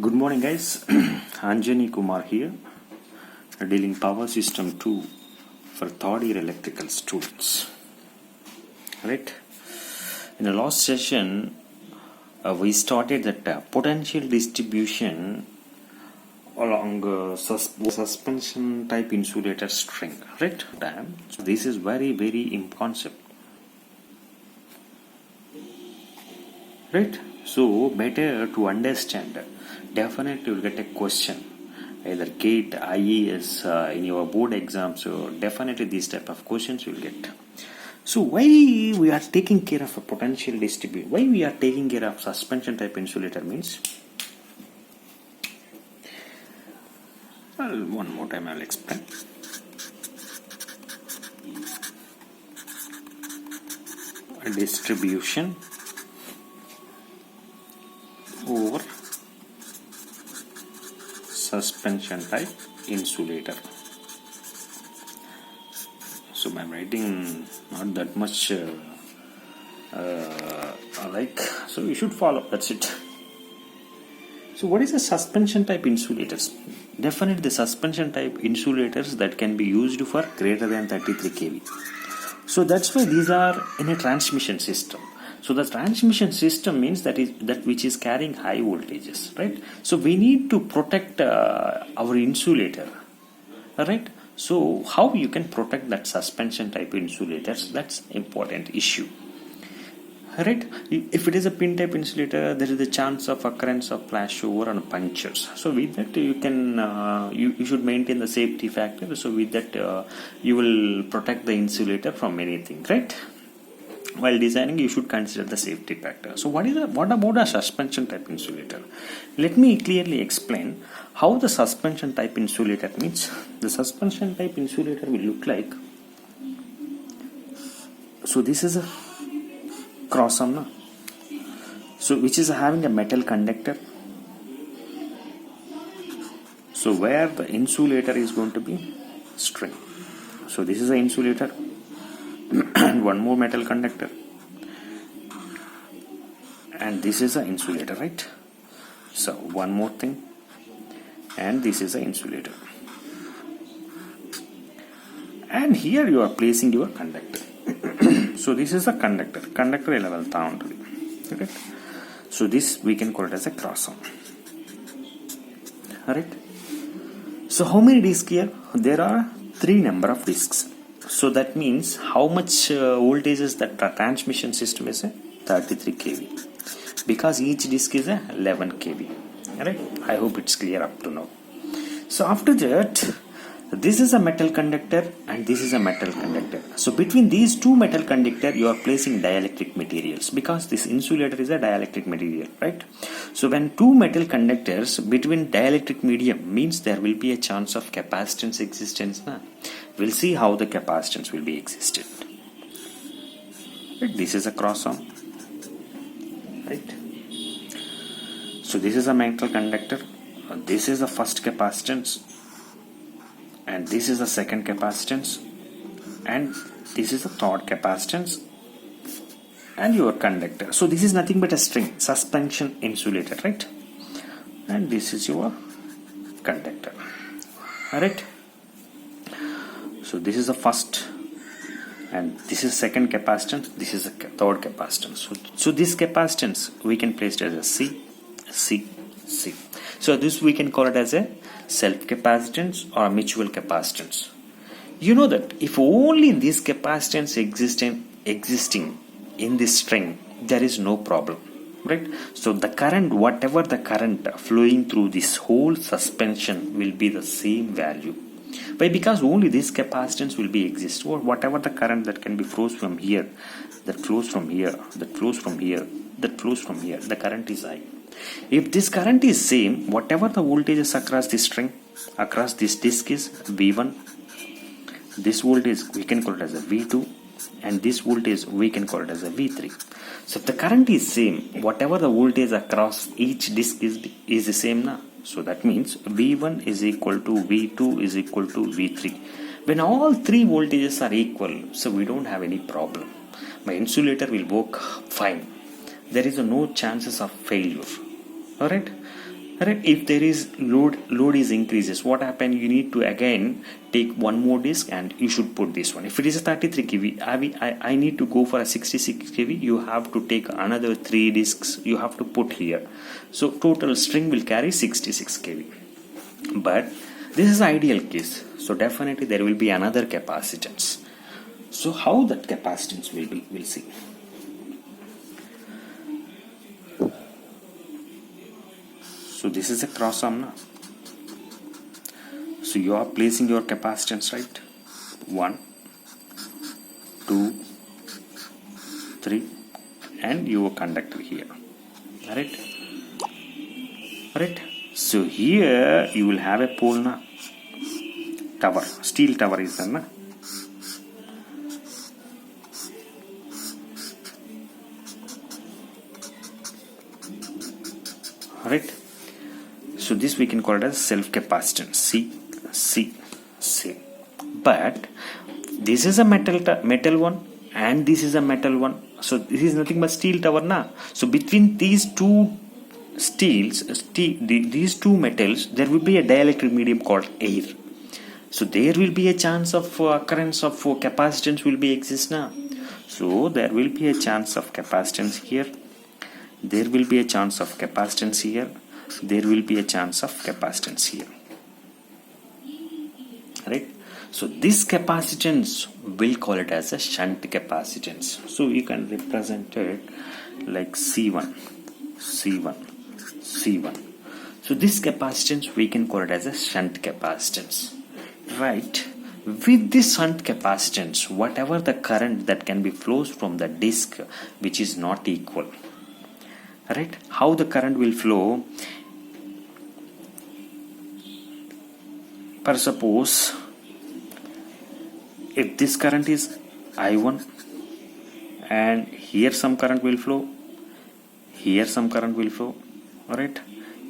Good morning, guys. Anjani Kumar here, dealing power system 2 for third year electrical students. Right? In the last session, we started that potential distribution along suspension type insulator string. Right? So this is very important concept. Right? So better to understand. Definitely you will get a question, either GATE, IES, in your board exams. So definitely these type of questions you will get. So why we are taking care of a potential distribution? Why we are taking care of suspension type insulator means? Well, one more time I will explain. A distribution over suspension type insulator. So I'm writing not that much so you should follow, that's it. So what is a suspension type insulators? Definitely the suspension type insulators that can be used for greater than 33 kV. So that's why these are in a transmission system. So the transmission system means that which is carrying high voltages, right? So we need to protect our insulator, right? So how you can protect that suspension type insulators? That's important issue, right? If it is a pin type insulator, there is a chance of occurrence of flashover and punctures. So with that you can you should maintain the safety factor. So with that you will protect the insulator from anything, right? While designing, you should consider the safety factor. So what about a suspension type insulator? Let me clearly explain how the suspension type insulator means. The suspension type insulator will look like, so this is a cross arm, so which is having a metal conductor. So where the insulator is going to be string. So this is an insulator and one more metal conductor, and this is an insulator, right? So one more thing, and this is an insulator, and here you are placing your conductor. So this is a conductor level down, okay? So this we can call it as a cross arm. Alright, so how many discs here? There are 3 number of discs. So that means how much voltage is that transmission system is? 33 kV, because each disc is 11 kV. Alright, I hope it's clear up to now. So after that, this is a metal conductor and this is a metal conductor. So between these two metal conductors you are placing dielectric materials, because this insulator is a dielectric material, right? So when two metal conductors between dielectric medium means there will be a chance of capacitance existence. We'll see how the capacitance will be existed. Right? This is a cross arm, right? So this is a metal conductor. This is the first capacitance, and this is the second capacitance, and this is the third capacitance, and your conductor. So this is nothing but a string, suspension insulator, right? And this is your conductor. Alright, so this is the first, and this is second capacitance, this is the third capacitance. So this capacitance we can place it as a C. So this we can call it as a self capacitance or mutual capacitance. You know that if only this capacitance existing in this string, there is no problem, right? So the current, whatever the current flowing through this whole suspension will be the same value. Why? Because only this capacitance will be exist, or whatever the current that can be flows from here, that flows from here, that flows from here, that flows from here, the current is I. If this current is same, whatever the voltages across this string, across this disk is V1, this voltage we can call it as a V2, and this voltage we can call it as a V3. So if the current is same, whatever the voltage across each disk is the same now. So that means V1 is equal to V2 is equal to V3. When all 3 voltages are equal, so we don't have any problem. My insulator will work fine. There is no chances of failure. Alright, Right? If there is load is increases, what happen? You need to again take one more disk and you should put this one. If it is a 33 kV, I need to go for a 66 kV. You have to take another 3 disks. You have to put here. So total string will carry 66 kV. But this is ideal case. So definitely there will be another capacitance. So how that capacitance will be, we'll see. So this is a cross arm now. So you are placing your capacitance, right? 1, 2, 3, and your conductor here. Alright? Alright? So here you will have a pole now. Tower, steel tower is there now. Alright? So this we can call it as self-capacitance. C. But this is a metal one and this is a metal one. So this is nothing but steel tower now. So between these two these two metals, there will be a dielectric medium called air. So there will be a chance of occurrence of capacitance will be exist now. So there will be a chance of capacitance here. There will be a chance of capacitance here. There will be a chance of capacitance here. Right? So this capacitance, we'll call it as a shunt capacitance. So you can represent it like C1. So this capacitance we can call it as a shunt capacitance. Right? With this shunt capacitance, whatever the current that can be flows from the disk which is not equal. Right? How the current will flow? For suppose if this current is I1 and here some current will flow, here some current will flow, alright,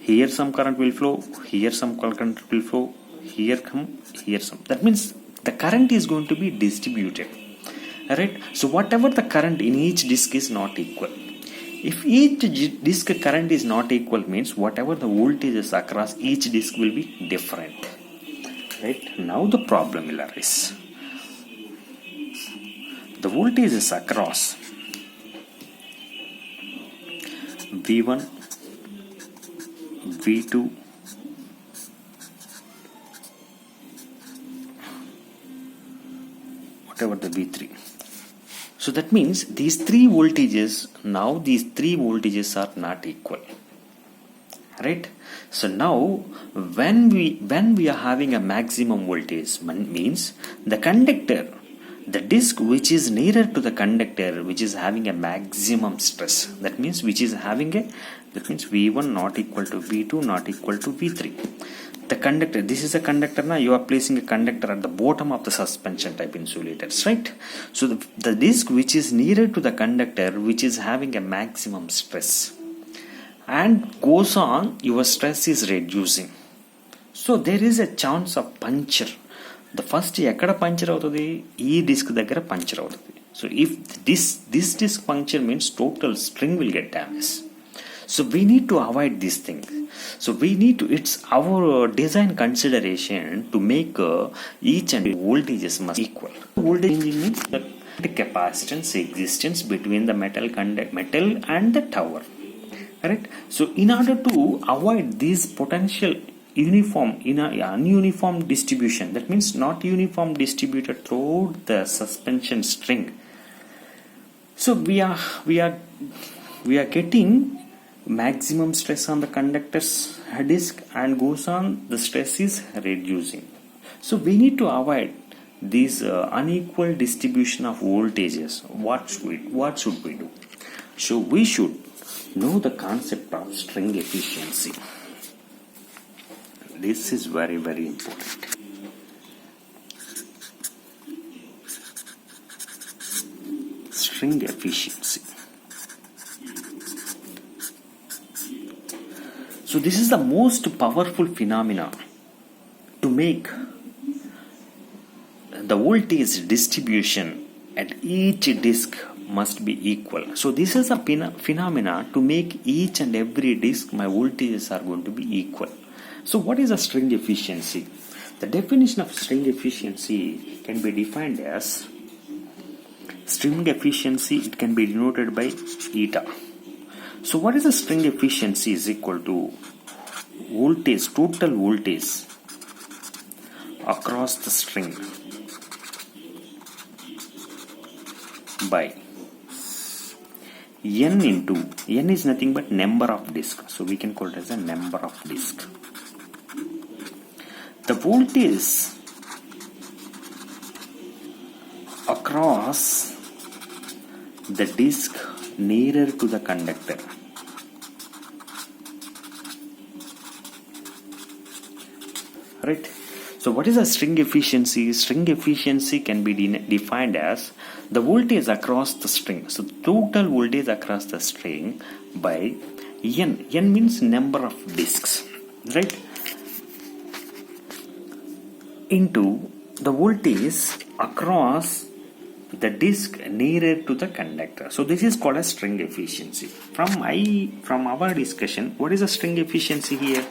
here some current will flow, here some current will flow, here some. That means the current is going to be distributed. Alright, so whatever the current in each disk is not equal. If each disk current is not equal means whatever the voltages across each disk will be different. Right? Now the problem will arise. The voltage is across V1, V2, whatever the V3. So that means these three voltages are not equal. Right? So now when we are having a maximum voltage means the conductor, the disk which is nearer to the conductor, which is having a maximum stress, that means V1 not equal to V2 not equal to V3. The conductor, this is a conductor now, you are placing a conductor at the bottom of the suspension type insulators, right? So the disk which is nearer to the conductor, which is having a maximum stress and goes on, your stress is reducing. So there is a chance of puncture. The first ఎక్కడ puncture అవుతుంది, ఈ disc దగ్గర puncture అవుతుంది. So if this disc puncture means total string will get damaged. So we need to avoid this thing. So it's our design consideration to make each and voltages must equal. Voltage means the capacitance existence between the metal and the tower. Right? So in order to avoid these potential ununiform distribution, that means not uniform distributed throughout the suspension string. So we are getting maximum stress on the conductor's disk and goes on, the stress is reducing. So we need to avoid this unequal distribution of voltages. What should we do? So we should know the concept of string efficiency. This is very, very important. String efficiency. So this is the most powerful phenomena to make the voltage distribution at each disk must be equal. So this is a phenomena to make each and every disk my voltages are going to be equal. So what is a string efficiency? The definition of string efficiency can be defined as string efficiency. It can be denoted by eta. So what is a string efficiency is equal to voltage, total voltage across the string by n into n is nothing but number of disk, so we can call it as a number of disk. The voltage across the disk nearer to the conductor. Right? So what is a string efficiency? String efficiency can be defined as the voltage across the string. So total voltage across the string by n. N means number of disks, right? Into the voltage across the disk nearer to the conductor. So this is called a string efficiency. From our discussion, what is a string efficiency here?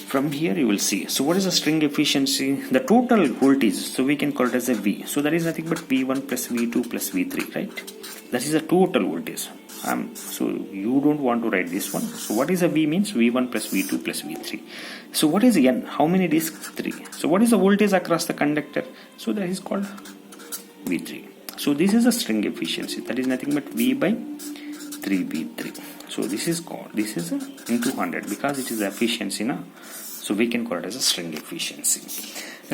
From here you will see. So what is the string efficiency? The total voltage, so we can call it as a V. So that is nothing but V1 plus V2 plus V3, right? That is the total voltage. So you don't want to write this one. So what is a V means? V1 plus V2 plus V3. So what is N? How many disks? 3. So what is the voltage across the conductor? So that is called V3. So this is a string efficiency. That is nothing but V by 3V3. So this is a into 100 because it is efficiency now. So we can call it as a string efficiency,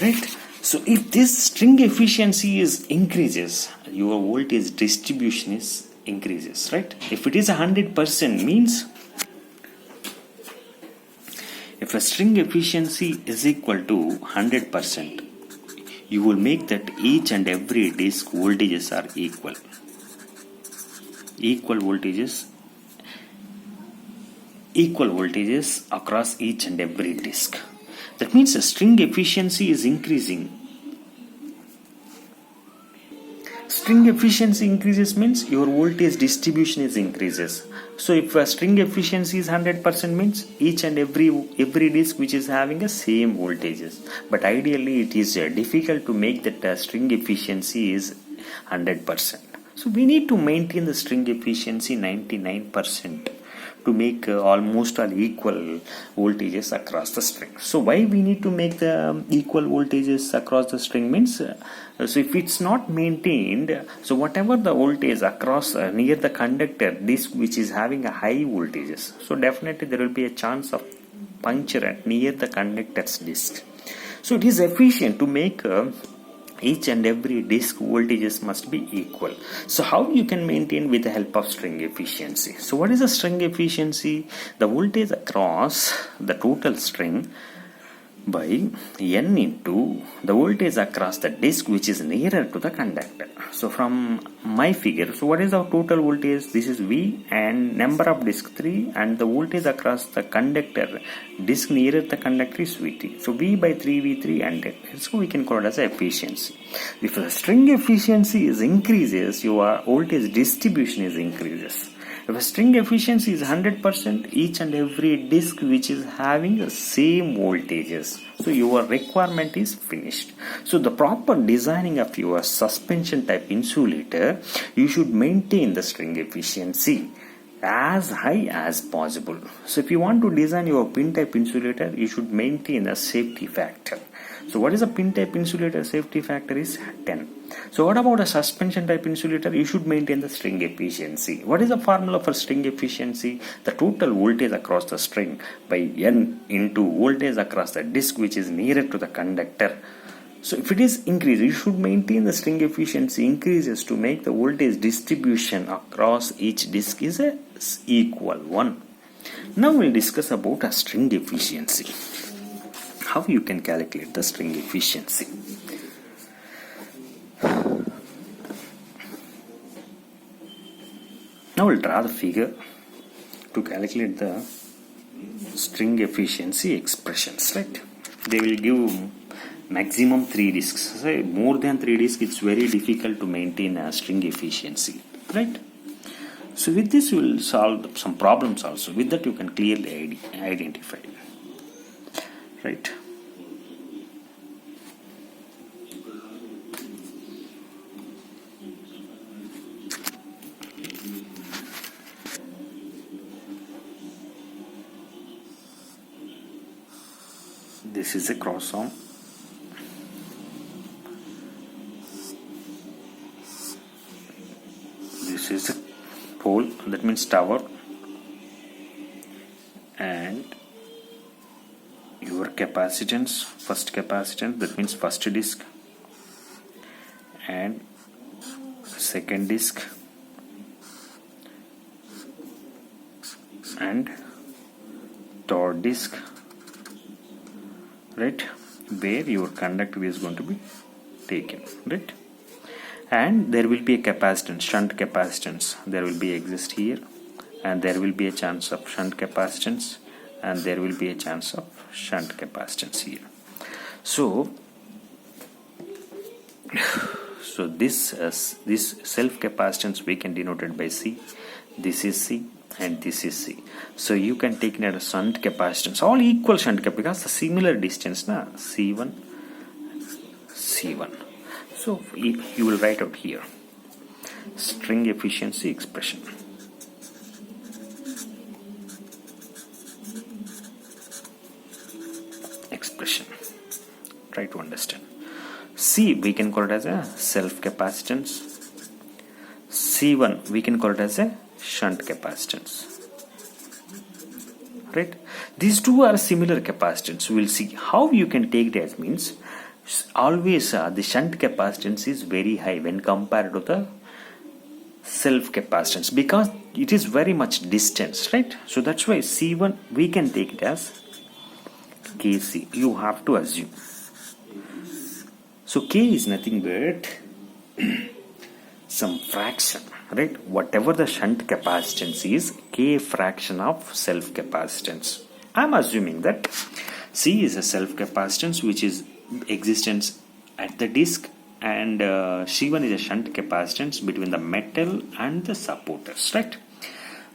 right? So if this string efficiency is increases, your voltage distribution is increases, right? If it is 100% means, if a string efficiency is equal to 100%, you will make that each and every disk voltages are equal. Equal voltages across each and every disk. That means the string efficiency is increasing. String efficiency increases means your voltage distribution is increases. So if a string efficiency is 100% means each and every disk which is having a same voltages. But ideally it is difficult to make that string efficiency is 100%. So we need to maintain the string efficiency 99% to make almost all equal voltages across the string. So why we need to make the equal voltages across the string means, so if it's not maintained, so whatever the voltage across near the conductor disk which is having a high voltages, so definitely there will be a chance of puncture near the conductor's disk. So it is efficient to make each and every disk voltages must be equal. So how you can maintain with the help of string efficiency? So what is a string efficiency? The voltage across the total string by n into the voltage across the disk which is nearer to the conductor. So from my figure, so what is our total voltage? This is V and number of disk 3 and the voltage across the conductor disk nearer the conductor is Vt. So V by 3V3 and so we can call it as efficiency. If the string efficiency is increases, your voltage distribution is increases. If a string efficiency is 100%, each and every disk which is having the same voltages, so your requirement is finished. So the proper designing of your suspension type insulator, you should maintain the string efficiency as high as possible. So if you want to design your pin type insulator, you should maintain a safety factor. So what is a pin type insulator? Safety factor is 10. So what about a suspension type insulator? You should maintain the string efficiency. What is the formula for string efficiency? The total voltage across the string by n into voltage across the disk which is nearer to the conductor. So if it is increased, you should maintain the string efficiency increases to make the voltage distribution across each disk is equal 1. Now we'll discuss about a string efficiency. How you can calculate the string efficiency. Now we'll draw the figure to calculate the string efficiency expressions, right? They will give maximum 3 disks. Say more than 3 disks, it's very difficult to maintain a string efficiency, right? So with this you will solve some problems also. With that you can clearly identify, right? This is a cross arm. This is a pole, that means tower, and your capacitance, first capacitance, that means first disk, and second disk, and third disk, right, where your conductor is going to be taken, right? And there will be a capacitance, shunt capacitance, there will be exist here, and there will be a chance of shunt capacitance, and there will be a chance of shunt capacitance here. So this self capacitance we can denote it by C. This is C and this is C. So you can take it as shunt capacitance, all equal shunt capacitance, because the similar distance na, C1, C1. So you will write out here string efficiency expression. Try to understand. C we can call it as a self capacitance. C1 we can call it as a shunt capacitance. Right? These two are similar capacitance. We will see how you can take that. Means always the shunt capacitance is very high when compared to the self capacitance, because it is very much distance, right? So that's why C1 we can take it as Kc. You have to assume. So K is nothing but some fraction, right? Whatever the shunt capacitance is, K fraction of self capacitance. I'm assuming that C is a self capacitance which is existence at the disk, and C1 is a shunt capacitance between the metal and the supporters, right?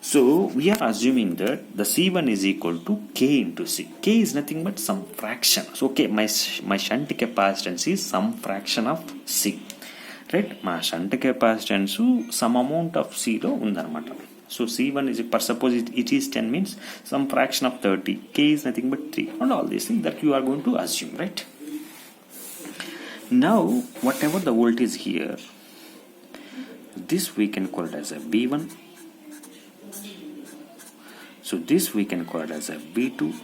So we are assuming that the C1 is equal to K into C. K is nothing but some fraction. So okay, my shunt capacitance is some fraction of C, right? My shunt capacitance some amount of C lo undanamata. So C1 is, suppose it is 10, means some fraction of 30. K is nothing but 3, and all these things that you are going to assume, right? Now whatever the voltage here, this we can call it as a V1. So this we can call it as a V2.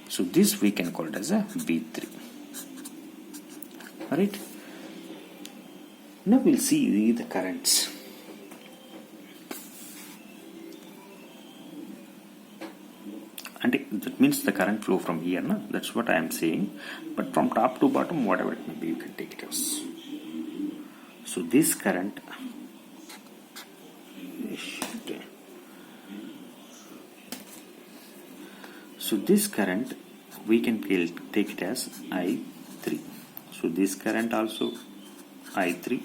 So this we can call it as a V3. Alright. Now we'll see the currents. And that means the current flow from here, no? That's what I am saying. But from top to bottom, whatever it may be, you can take it as. So this current, so this current we can take it as I3. So this current also I3.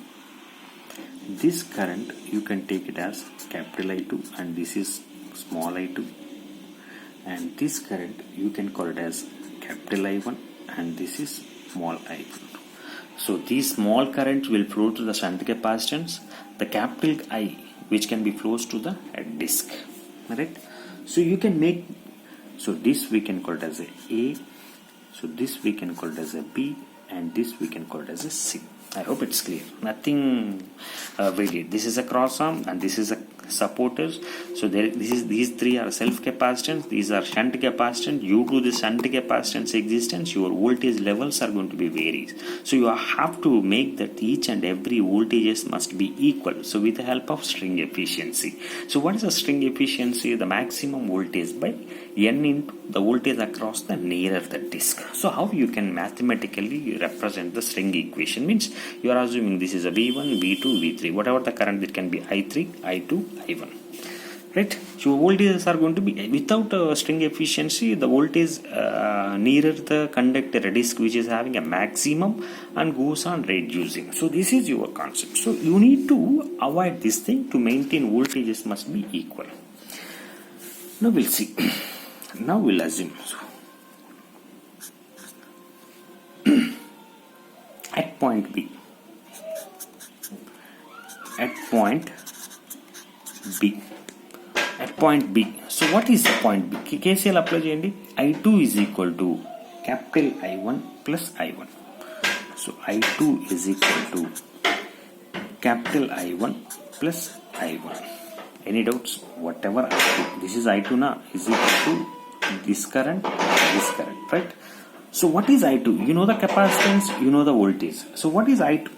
This current you can take it as capital I2, and this is small I2. And this current you can call it as capital I1, and this is small I1. So these small currents will flow to the shunt capacitance, the capital I which can be flows to the disk, right? So you can make, so this we can call it as A, so this we can call it as a B, and this we can call it as a C. I hope it's clear. Nothing very. This is a cross arm and this is a supporters. So these three are self capacitance. These are shunt capacitance. Due to the shunt capacitance existence, your voltage levels are going to be varied. So you have to make that each and every voltages must be equal. So with the help of string efficiency. So what is the string efficiency? The maximum voltage by N into the voltage across the nearer the disk. So how you can mathematically represent the string equation? Means you are assuming this is a V1, V2, V3. Whatever the current, it can be I3, I2, I1. right? So voltages are going to be without string efficiency. The voltage nearer the conductor disk, which is having a maximum, and goes on reducing. So this is your concept. So you need to avoid this thing. To maintain voltages must be equal. Now we'll see. Now we'll assume. At point B. At point B. At point B. So what is point B? KCL apply cheyandi. I2 is equal to capital I1 plus I1. So I2 is equal to capital I1 plus I1. Any doubts? Whatever I2. This is I2 na is equal to this current, right? So what is I2? You know the capacitance, you know the voltage. So what is I2?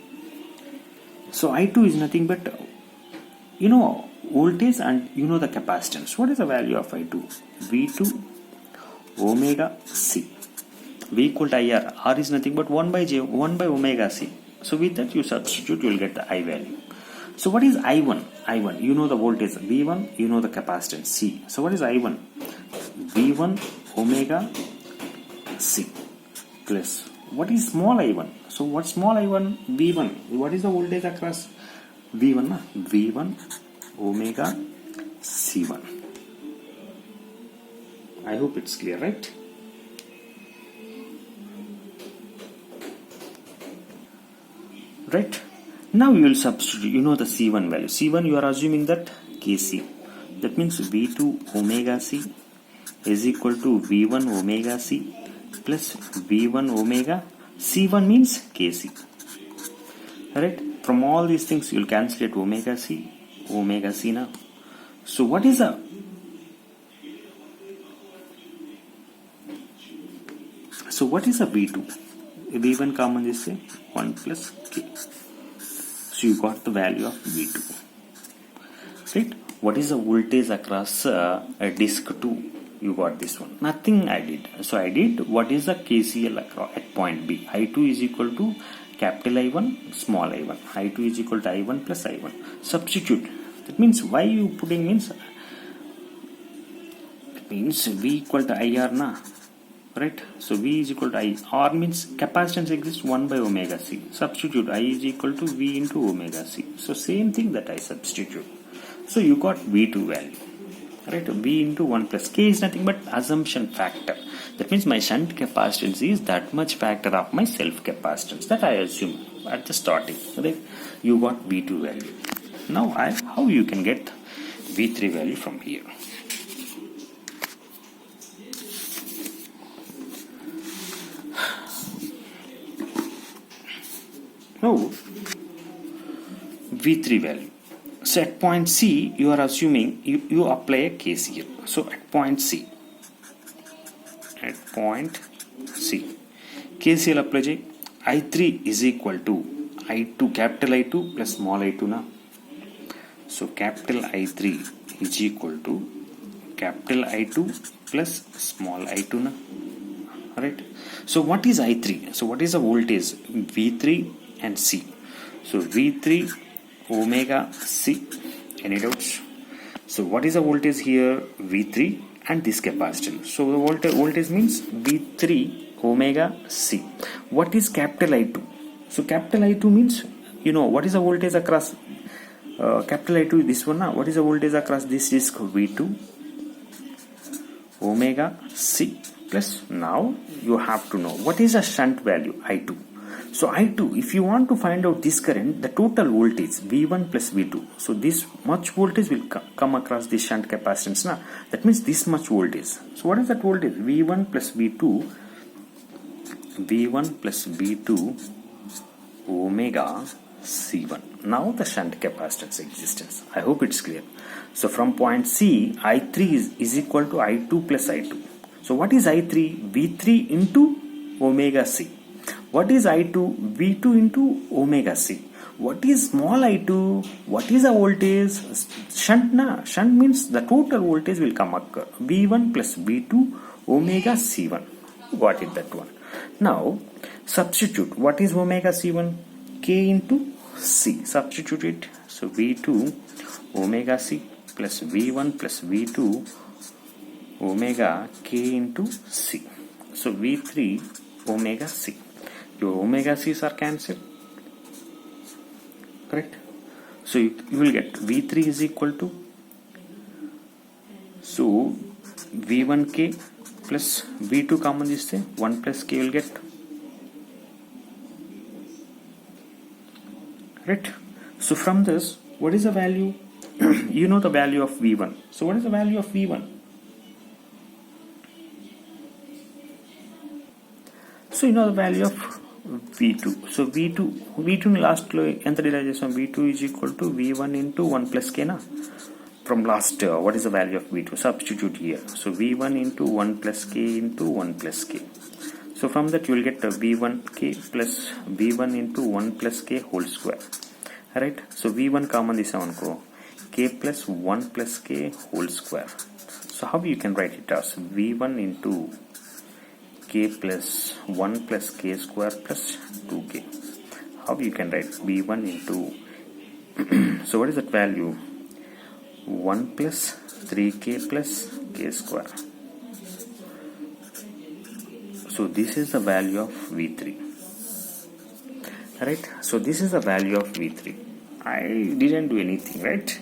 So I2 is nothing but, you know, voltage and you know the capacitance. What is the value of I2? V2 omega C. V equal to IR. R is nothing but 1 by J, 1 by omega C. So with that you substitute, you will get the I value. So what is I1? I1, you know the voltage. V1, you know the capacitance C. So what is I1? V1 omega C plus. What is small I1? So what small I1? V1. What is the voltage across? V1 na? V1 omega C1. I hope it's clear, right? Right? Now you will substitute, you know the C1 value. C1 you are assuming that Kc. That means V2 omega C is equal to V1 omega C plus V1 omega. C1 means Kc. Right? From all these things you will cancel omega C now. So what is a V2? V1 common is say 1 plus K. So you got the value of V2. Right? What is the voltage across a disk 2? You got this one. Nothing I did. So I did what is the KCL across at point B. I2 is equal to capital I1, small I1. I2 is equal to I1 plus I1. Substitute. That means why you putting means V equal to IR na. Right? So V is equal to I. R means capacitance exists 1 by omega C. Substitute I is equal to V into omega C. So same thing that I substitute. So you got V2 value. Right? V into 1 plus K is nothing but assumption factor. That means my shunt capacitance is that much factor of my self capacitance that I assume at the starting. Right? You got V2 value. Now how you can get V3 value from here? Now V3 value. So at point C, you are assuming you apply a KCL. So at point C, KCL apply I3 is equal to I2, capital I2 plus small I2 na. So capital I3 is equal to capital I2 plus small I2 na. Right? So what is I3? So what is the voltage? V3 and C. So V3 omega C. Any doubts? So what is the voltage here? V3 and this capacitance. So the voltage means V3 omega C. What is capital I2? So capital I2 means, you know, what is the voltage across capital I2 this one now. What is the voltage across this disk? V2 omega C plus. Now you have to know what is a shunt value I2. So I2, if you want to find out this current, the total voltage V1 plus V2. So this much voltage will come across this shunt capacitance now. That means this much voltage. So what is that voltage? V1 plus V2 omega C1. Now the shunt capacitance existence. I hope it's clear. So from point C, I3 is equal to I2 plus I2. So what is I3? V3 into omega C. What is I2? V2 into omega C. What is small I2? What is the voltage? Shunt na. Shunt means the total voltage will come occur. V1 plus V2 omega C1. Got it, that one. Now substitute. What is omega C1? K into C. Substitute it. So V2 omega C plus V1 plus V2 omega K into C. So V3 omega C. Your omega C's are cancelled, correct? So you will get V3 is equal to, so V1K plus V2 common this thing, 1 plus K will get, right? So from this, what is the value? You know the value of V1. So what is the value of V1? So you know the value of V2. So V2 last enter derivation V2 is equal to V1 into 1 plus K na. From last, what is the value of V2? Substitute here. So V1 into 1 plus K into 1 plus K. So from that you will get V1K plus V1 into 1 plus K whole square. Right? So V1 common this one ko. K plus 1 plus K whole square. So how you can write it as V1 into K plus 1 plus K square plus 2K. How you can write V1 into, so what is that value? 1 plus 3K plus K square. So this is the value of V3. Right? So this is the value of V3. I didn't do anything, right?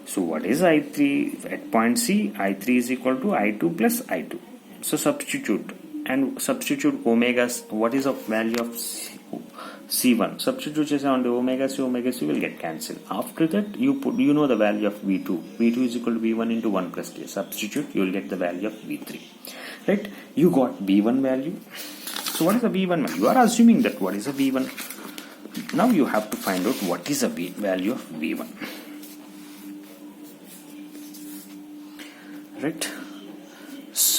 So what is I3 at point C? I3 is equal to I2 plus I2. So substitute and substitute omegas. What is the value of C1? Substitute on the omega C will get cancelled. After that you know the value of V2. V2 is equal to V1 into 1 plus K. Substitute, you will get the value of V3. Right? You got V1 value. So what is the V1 value? You are assuming that what is the V1. Now you have to find out what is the value of V1. Right?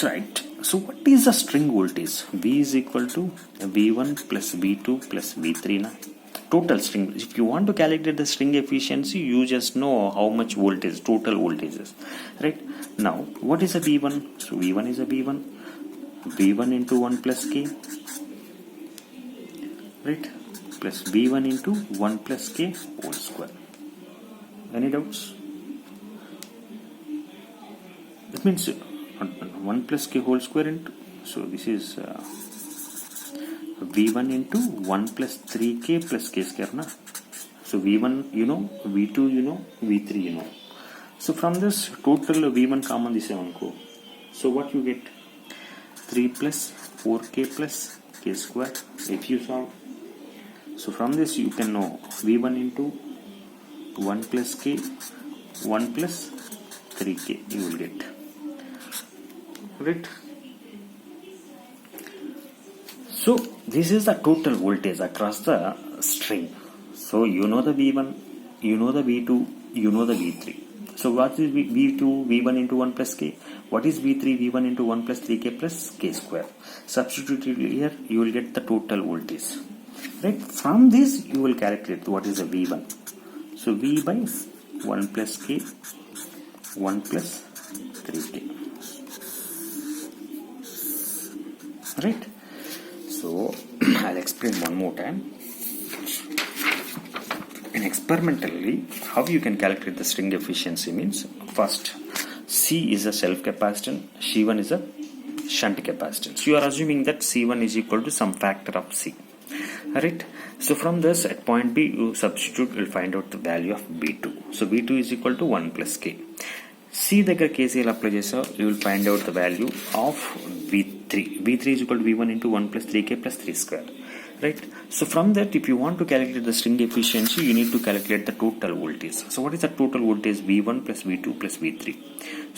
Right. So what is the string voltage? V is equal to V1 plus V2 plus V3 na. Total string. If you want to calculate the string efficiency, you just know how much voltage, total voltages. Right? Now, what is a V1? So V1 is a V1. V1 into 1 plus K. Right? Plus V1 into 1 plus K whole square. Any doubts? That means 1 plus K whole square into, so this is V1 into 1 plus 3K plus K square na. So V1 you know, V2 you know, V3 you know. So from this total V1 common this one ko. So what you get? 3 plus 4K plus K square if you solve. So from this you can know V1 into 1 plus K, 1 plus 3K you will get. Right? So this is the total voltage across the string. So you know the V1, you know the V2, you know the V3. So what is V2? V1 into 1 plus K. What is V3? V1 into 1 plus 3K plus K square. Substitute it here, you will get the total voltage. Right? From this you will calculate what is the V1. So V by 1 plus K, 1 plus 3K. Right? So I'll explain one more time. And experimentally, how you can calculate the string efficiency means, first C is a self capacitance, C1 is a shunt capacitance. You are assuming that C1 is equal to some factor of C. Right? So from this at point B you substitute, will find out the value of B2. So B2 is equal to 1 plus K. C దగ్గర KCL apply చేసావు, you will find out the value of V3. V3 is equal to V1 into 1 plus 3K plus 3 square. Right? So from that, if you want to calculate the string efficiency, you need to calculate the total voltage. So what is the total voltage? V1 plus V2 plus V3.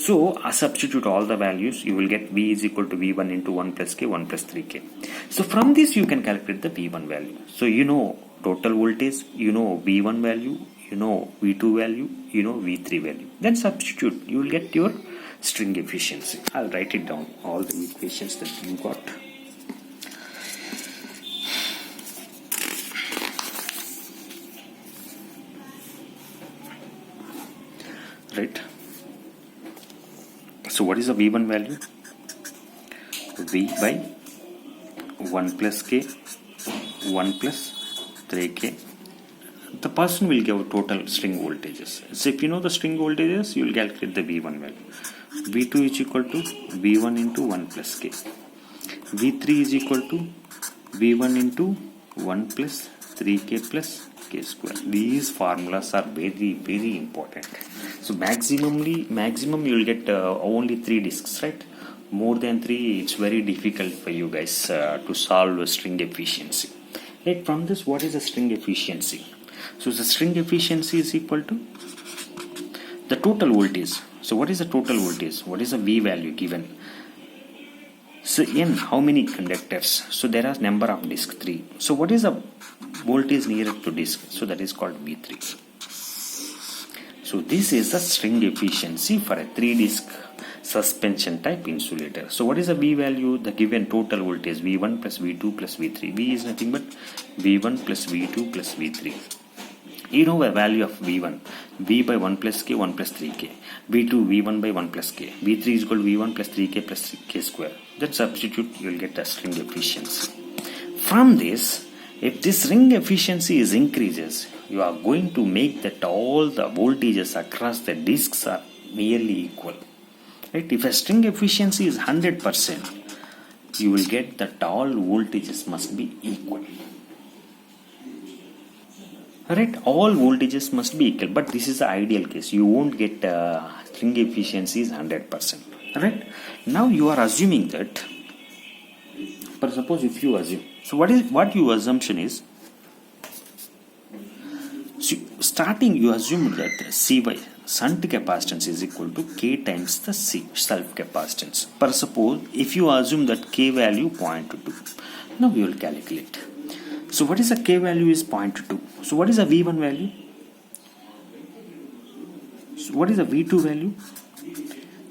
So substitute all the values, you will get V is equal to V1 into 1 plus K, 1 plus 3K. So from this you can calculate the V1 value. So you know total voltage, you know V1 value, you know V2 value, you know V3 value. Then substitute, you will get your string efficiency. I'll write it down, all the equations that you got. Right? So what is the V1 value? V by 1 plus K, 1 plus 3K. the person will give total string voltages. So if you know the string voltages, you will calculate the V1 value. V2 is equal to V1 into 1 plus K. V3 is equal to V1 into 1 plus 3K plus K square. These formulas are very, very important. So maximum you will get only 3 disks, right? More than 3, it's very difficult for you guys to solve a string efficiency. Right, from this, what is the string efficiency? So the string efficiency is equal to the total voltage. So what is the total voltage? What is the V value given? So N, how many conductors? So there are number of disks, 3. So what is the voltage nearer to disk? So that is called V3. So this is the string efficiency for a 3-disc suspension type insulator. So what is the V value? The given total voltage V1 plus V2 plus V3. V is nothing but V1 plus V2 plus V3. You know the value of V1. V by 1 plus K, 1 plus 3K. V2, V1 by 1 plus K. V3 is equal to V1 plus 3K plus K square. That substitute, you will get the string efficiency. From this, if this string efficiency is increases, you are going to make that all the voltages across the disks are nearly equal. Right? If a string efficiency is 100%, you will get that all voltages must be equal. Right? All voltages must be equal, but this is the ideal case. You won't get string efficiency is 100%. Right? Now you are assuming that. But suppose if you assume, so what your assumption is? So starting, you assume that CY, shunt capacitance, is equal to K times the C, self capacitance. But suppose if you assume that K value 0.2, now we will calculate. So what is the K value is 0.2. So what is the V1 value? So what is the V2 value?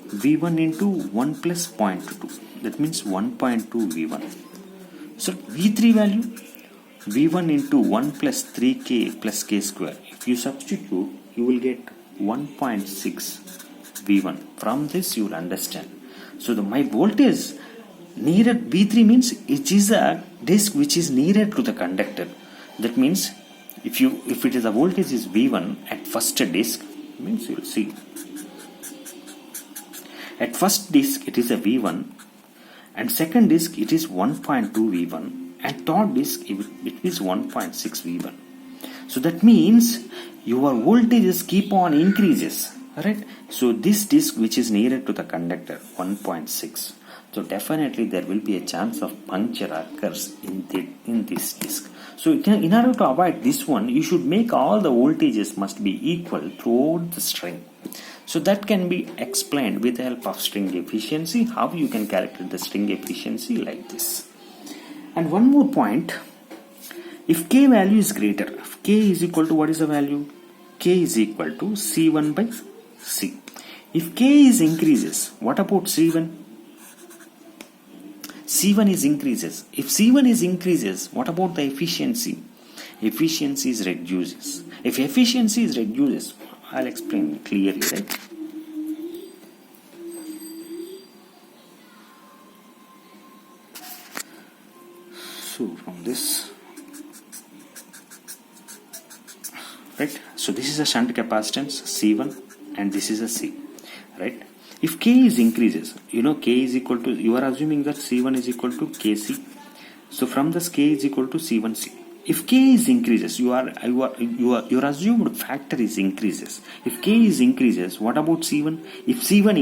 V1 into 1 plus 0.2. That means 1.2 V1. So V3 value? V1 into 1 plus 3K plus K square. If you substitute, you will get 1.6 V1. From this you will understand. So my voltage nearer V3 means it is a disk which is nearer to the conductor. That means if it is a voltage is V1 at first disk, means you will see. At first disk it is a V1, and second disk it is 1.2 V1, and third disk it is 1.6 V1. So that means your voltages keep on increases, right? So this disk which is nearer to the conductor 1.6. So definitely there will be a chance of puncture occurs in this disk. So in order to avoid this one, you should make all the voltages must be equal throughout the string. So that can be explained with the help of string efficiency, how you can calculate the string efficiency like this. And one more point, if K value is greater, if K is equal to what is the value? K is equal to C1 by C. If K is increases, what about C1? C1 is increases. If C1 is increases, what about the efficiency? Efficiency is reduces. If efficiency is reduces, I'll explain clearly, right? So from this, right? So this is a shunt capacitance C1 and this is a C, right? If K is increases, you know K is equal to, you are assuming that C1 is equal to KC. So from this K is equal to C1C. If K is increases, your assumed factor is increases. If K is increases, what about C1? If C1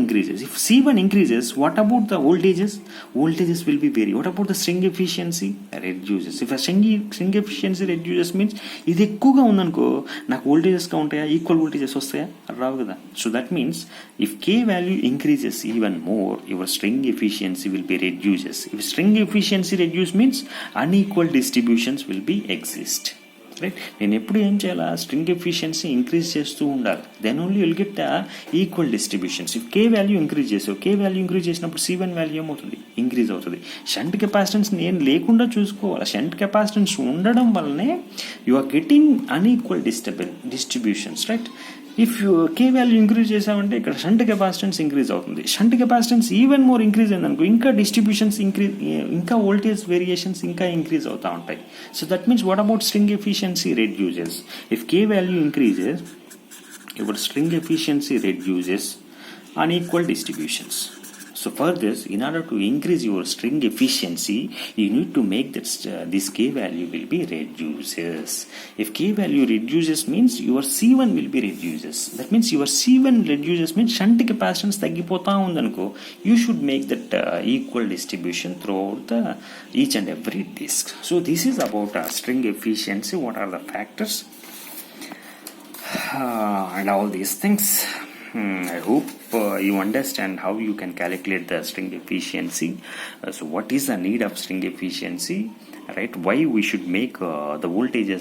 increases, what about the voltages? Voltages will be vary. What about the string efficiency? Reduces. If a string efficiency reduces means ఇది ఎక్కువగా ఉందనుకో నాకు voltages గా ఉంటాయా, equal voltages వస్తాయా, రావు కదా. So that means if K value increases even more, your string efficiency will be reduces. If string efficiency reduce means unequal distributions will be exist, right? నేను ఎప్పుడు ఏం చేయాలా, స్ట్రింగ్ ఎఫిషియన్సీ ఇంక్రీజ్ చేస్తూ ఉండాలి, then only will get equal distributions. If K value increase చేసావు, K value increase చేసినప్పుడు C1 value ఏమవుతుంది, increase అవుతుంది. షంట్ కెపాసిటెన్స్ నేను లేకుండా చూసుకోవాలి, షంట్ కెపాసిటెన్స్ ఉండడం వల్లనే you are getting unequal distributions, right? If K value increase చేసామంటే ఇక్కడ షంట్ కెపాసిటెన్స్ ఇంక్రీజ్ అవుతుంది. Shunt capacitance even more increase అయిందనుకో ఇంకా డిస్ట్రిబ్యూషన్స్ ఇంక్రీజ్, ఇంకా వోల్టేజ్ వేరియేషన్స్ ఇంకా ఇంక్రీజ్ అవుతూ ఉంటాయి. So that means what about string efficiency reduces. If K value increases, your string efficiency reduces unequal distributions. So for this, in order to increase your string efficiency, you need to make that this k value will be reduces. If k value reduces means your C1 will be reduces. That means your C1 reduces means shunt capacitance తగ్గిపోతా ఉందనుకో, you should make that equal distribution throughout the each and every disk. So this is about string efficiency. What are the factors? And all these things. I hope you understand how you can calculate the string efficiency. So what is the need of string efficiency, right? Why we should make the voltage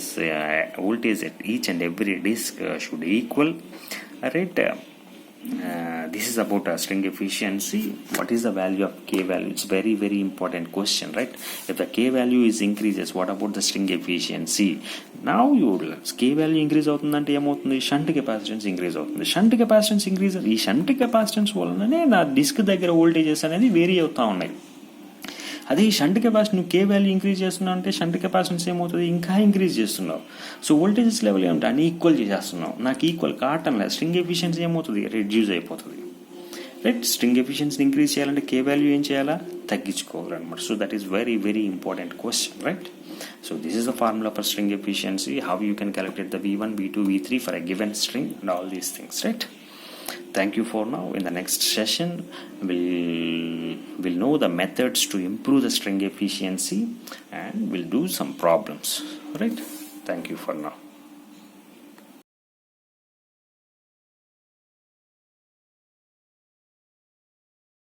at each and every disk should equal, right? This is about string efficiency. What is the value of k value? It's very very important question, right? If the k value is increases, what about the string efficiency? Now you k value increase అవుతుందంటే ఏమవుతుంది, shunt capacitance increase అవుతుంది. Shunt capacitance increase, ఈ shunt capacitance వలననే నా disc దగ్గర voltages అనేది vary అవుతూ ఉన్నాయి. అదే ఈ షంట్ కెపాసిటీ నువ్వు కే వాల్యూ ఇంక్రీజ్ చేస్తున్నావు అంటే షంట్ కెపాసిటెన్స్ ఏమవుతుంది, ఇంకా ఇంక్రీజ్ చేస్తున్నావు. సో వోల్టేజెస్ లెవెల్ ఏమిటి, అన్ఈక్వల్ చేసేస్తున్నావు. నాకు ఈక్వల్ కావటం లేదు, స్ట్రింగ్ ఎఫిషియన్సీ ఏమవుతుంది, రెడ్యూస్ అయిపోతుంది. రైట్, స్ట్రింగ్ ఎఫిషియన్సీని ఇంక్రీజ్ చేయాలంటే కే వాల్యూ ఏం చేయాలా, తగ్గించుకోవాలన్నమాట. So that is very very important question, right? So this is the formula for string efficiency, how you can calculate the V1, V2, V3 for a given string and all these things, right? Thank you for now. In the next session, we'll know the methods to improve the string efficiency and we'll do some problems, right? Thank you for now.